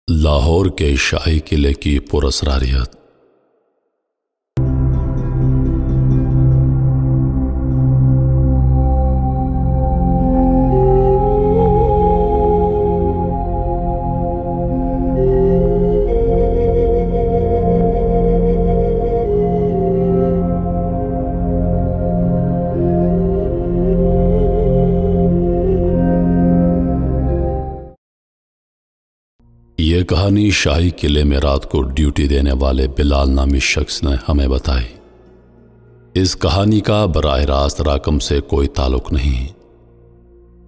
لاہور کے شاہی قلعے کی پراسراریت۔ یہ کہانی شاہی قلعے میں رات کو ڈیوٹی دینے والے بلال نامی شخص نے ہمیں بتائی۔ اس کہانی کا براہ راست رقم سے کوئی تعلق نہیں۔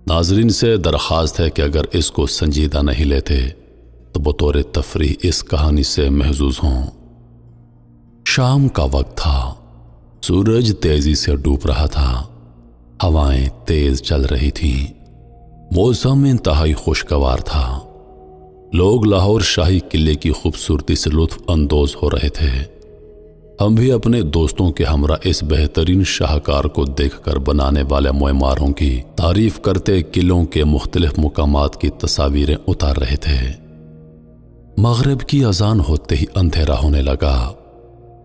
ناظرین سے درخواست ہے کہ اگر اس کو سنجیدہ نہیں لیتے تو بطور تفریح اس کہانی سے محظوظ ہوں۔ شام کا وقت تھا، سورج تیزی سے ڈوب رہا تھا، ہوائیں تیز چل رہی تھیں، موسم انتہائی خوشگوار تھا۔ لوگ لاہور شاہی قلعے کی خوبصورتی سے لطف اندوز ہو رہے تھے۔ ہم بھی اپنے دوستوں کے ہمراہ اس بہترین شاہکار کو دیکھ کر بنانے والے معماروں کی تعریف کرتے قلعوں کے مختلف مقامات کی تصاویریں اتار رہے تھے۔ مغرب کی اذان ہوتے ہی اندھیرا ہونے لگا۔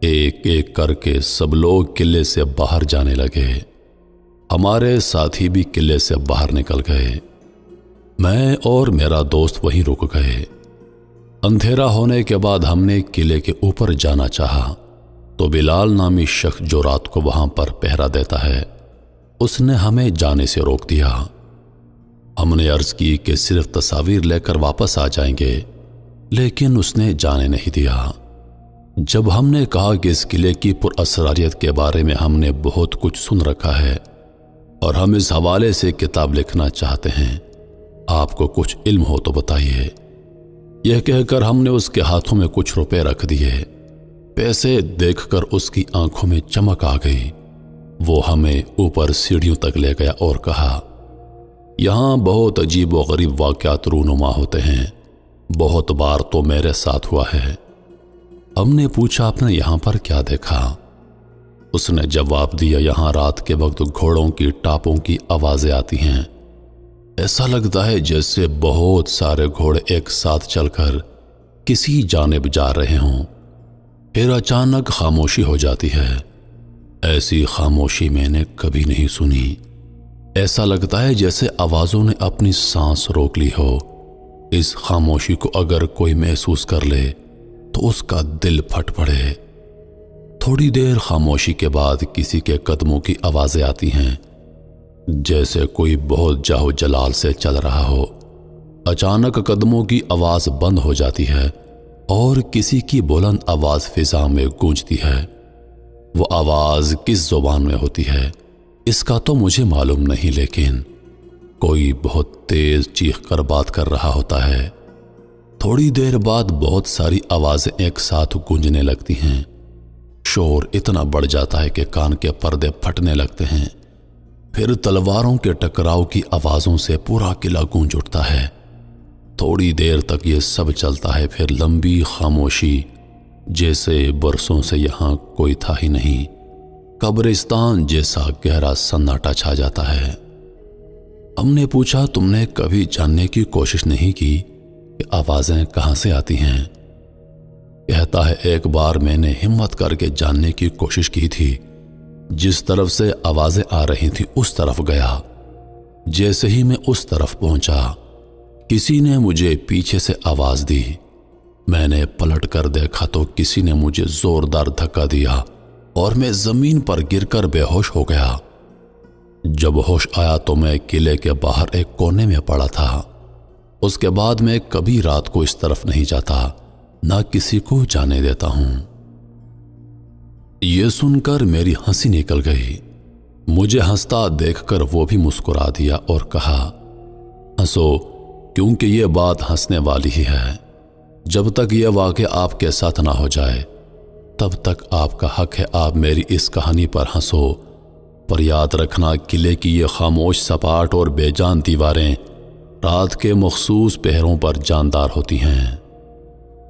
ایک ایک کر کے سب لوگ قلعے سے باہر جانے لگے۔ ہمارے ساتھی بھی قلعے سے باہر نکل گئے۔ میں اور میرا دوست وہیں رک گئے۔ اندھیرا ہونے کے بعد ہم نے قلعے کے اوپر جانا چاہا تو بلال نامی شخص جو رات کو وہاں پر پہرا دیتا ہے، اس نے ہمیں جانے سے روک دیا۔ ہم نے عرض کی کہ صرف تصاویر لے کر واپس آ جائیں گے، لیکن اس نے جانے نہیں دیا۔ جب ہم نے کہا کہ اس قلعے کی پراسراریت کے بارے میں ہم نے بہت کچھ سن رکھا ہے اور ہم اس حوالے سے کتاب لکھنا چاہتے ہیں، آپ کو کچھ علم ہو تو بتائیے۔ یہ کہہ کر ہم نے اس کے ہاتھوں میں کچھ روپے رکھ دیے۔ پیسے دیکھ کر اس کی آنکھوں میں چمک آ گئی۔ وہ ہمیں اوپر سیڑھیوں تک لے گیا اور کہا، یہاں بہت عجیب و غریب واقعات رونما ہوتے ہیں، بہت بار تو میرے ساتھ ہوا ہے۔ ہم نے پوچھا، آپ نے یہاں پر کیا دیکھا؟ اس نے جواب دیا، یہاں رات کے وقت گھوڑوں کی ٹاپوں کی آوازیں آتی ہیں۔ ایسا لگتا ہے جیسے بہت سارے گھوڑے ایک ساتھ چل کر کسی جانب جا رہے ہوں۔ پھر اچانک خاموشی ہو جاتی ہے۔ ایسی خاموشی میں نے کبھی نہیں سنی۔ ایسا لگتا ہے جیسے آوازوں نے اپنی سانس روک لی ہو۔ اس خاموشی کو اگر کوئی محسوس کر لے تو اس کا دل پھٹ پڑے۔ تھوڑی دیر خاموشی کے بعد کسی کے قدموں کی آوازیں آتی ہیں، جیسے کوئی بہت جاہو جلال سے چل رہا ہو۔ اچانک قدموں کی آواز بند ہو جاتی ہے اور کسی کی بلند آواز فضا میں گونجتی ہے۔ وہ آواز کس زبان میں ہوتی ہے اس کا تو مجھے معلوم نہیں، لیکن کوئی بہت تیز چیخ کر بات کر رہا ہوتا ہے۔ تھوڑی دیر بعد بہت ساری آوازیں ایک ساتھ گونجنے لگتی ہیں۔ شور اتنا بڑھ جاتا ہے کہ کان کے پردے پھٹنے لگتے ہیں۔ پھر تلواروں کے ٹکراؤ کی آوازوں سے پورا قلعہ گونج اٹھتا ہے۔ تھوڑی دیر تک یہ سب چلتا ہے، پھر لمبی خاموشی، جیسے برسوں سے یہاں کوئی تھا ہی نہیں۔ قبرستان جیسا گہرا سناٹا چھا جاتا ہے۔ ہم نے پوچھا، تم نے کبھی جاننے کی کوشش نہیں کی کہ آوازیں کہاں سے آتی ہیں؟ کہتا ہے، ایک بار میں نے ہمت کر کے جاننے کی کوشش کی تھی۔ جس طرف سے آوازیں آ رہی تھیں اس طرف گیا۔ جیسے ہی میں اس طرف پہنچا، کسی نے مجھے پیچھے سے آواز دی۔ میں نے پلٹ کر دیکھا تو کسی نے مجھے زوردار دھکا دیا اور میں زمین پر گر کر بے ہوش ہو گیا۔ جب ہوش آیا تو میں قلعے کے باہر ایک کونے میں پڑا تھا۔ اس کے بعد میں کبھی رات کو اس طرف نہیں جاتا، نہ کسی کو جانے دیتا ہوں۔ یہ سن کر میری ہنسی نکل گئی۔ مجھے ہنستا دیکھ کر وہ بھی مسکرا دیا اور کہا، ہنسو، کیونکہ یہ بات ہنسنے والی ہی ہے۔ جب تک یہ واقعہ آپ کے ساتھ نہ ہو جائے تب تک آپ کا حق ہے آپ میری اس کہانی پر ہنسو، پر یاد رکھنا قلعے کی یہ خاموش سپاٹ اور بے جان دیواریں رات کے مخصوص پہروں پر جاندار ہوتی ہیں۔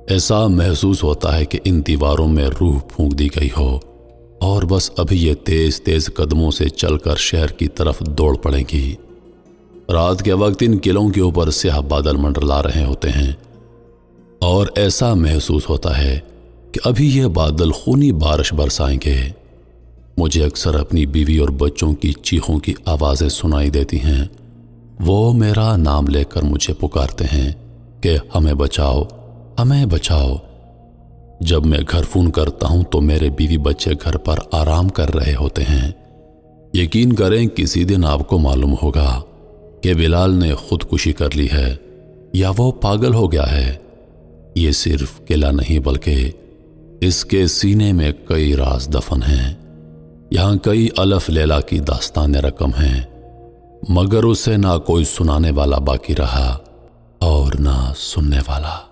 ایسا محسوس ہوتا ہے کہ ان دیواروں میں روح پھونک دی گئی ہو اور بس ابھی یہ تیز تیز قدموں سے چل کر شہر کی طرف دوڑ پڑیں گی۔ رات کے وقت ان قلعوں کے اوپر سیاہ بادل منڈلا رہے ہوتے ہیں۔ اور ایسا محسوس ہوتا ہے کہ ابھی یہ بادل خونی بارش برسائیں گے۔ مجھے اکثر اپنی بیوی اور بچوں کی چیخوں کی آوازیں سنائی دیتی ہیں۔ وہ میرا نام لے کر مجھے پکارتے ہیں کہ ہمیں بچاؤ، ہمیں بچاؤ۔ جب میں گھر فون کرتا ہوں تو میرے بیوی بچے گھر پر آرام کر رہے ہوتے ہیں۔ یقین کریں کسی دن آپ کو معلوم ہوگا کہ بلال نے خودکشی کر لی ہے یا وہ پاگل ہو گیا ہے۔ یہ صرف قلعہ نہیں بلکہ اس کے سینے میں کئی راز دفن ہیں۔ یہاں کئی الف لیلا کی داستان رقم ہیں، مگر اسے نہ کوئی سنانے والا باقی رہا اور نہ سننے والا۔